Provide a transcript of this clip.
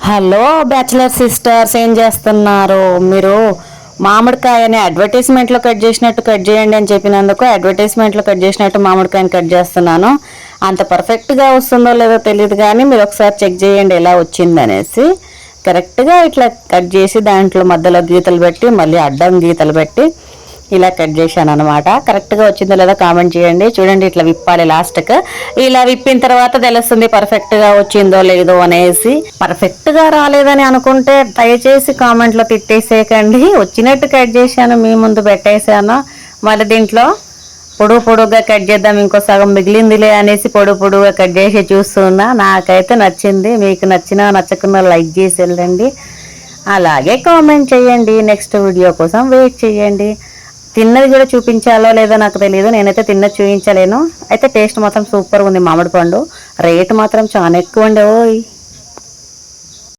Hello bachelor sisters, ఏం చేస్తున్నారు మీరు? మామిడికాయని అడ్వర్టైజ్మెంట్లో కట్ చేసినట్టు కట్ చేయండి అని చెప్పినందుకు అడ్వర్టైజ్మెంట్లో కట్ చేసినట్టు మామిడికాయని కట్ చేస్తున్నాను. అంత పర్ఫెక్ట్గా వస్తుందో లేదో తెలియదు, కానీ మీరు ఒకసారి చెక్ చేయండి ఎలా వచ్చిందనేసి. కరెక్ట్గా ఇట్లా కట్ చేసి దాంట్లో మధ్యలో గీతలు పెట్టి మళ్ళీ అడ్డం గీతలు పెట్టి ఇలా కట్ చేశాను అనమాట. కరెక్ట్గా వచ్చిందో లేదో కామెంట్ చేయండి. చూడండి, ఇట్లా విప్పాలి లాస్ట్కి. ఇలా విప్పిన తర్వాత తెలుస్తుంది పర్ఫెక్ట్గా వచ్చిందో లేదో అనేసి. పర్ఫెక్ట్గా రాలేదని అనుకుంటే దయచేసి కామెంట్లో తిట్టేసేయకండి. వచ్చినట్టు కట్ చేశాను, మీ ముందు పెట్టేశాను. మళ్ళీ దీంట్లో పొడుగుగా కట్ చేద్దాం, ఇంకో సగం మిగిలిందిలే అనేసి పొడుగుగా కట్ చేసి చూస్తున్నా. నాకైతే నచ్చింది. మీకు నచ్చినా నచ్చకున్నా లైక్ చేసి వెళ్ళండి, అలాగే కామెంట్ చేయండి. నెక్స్ట్ వీడియో కోసం వెయిట్ చేయండి. తిన్నది కూడా చూపించాలో లేదో నాకు తెలియదు, నేనైతే తిన్నది చూపించలేను. అయితే టేస్ట్ మాత్రం సూపర్ ఉంది. మామిడి పండు రేటు మాత్రం చాలా ఎక్కువ అండి.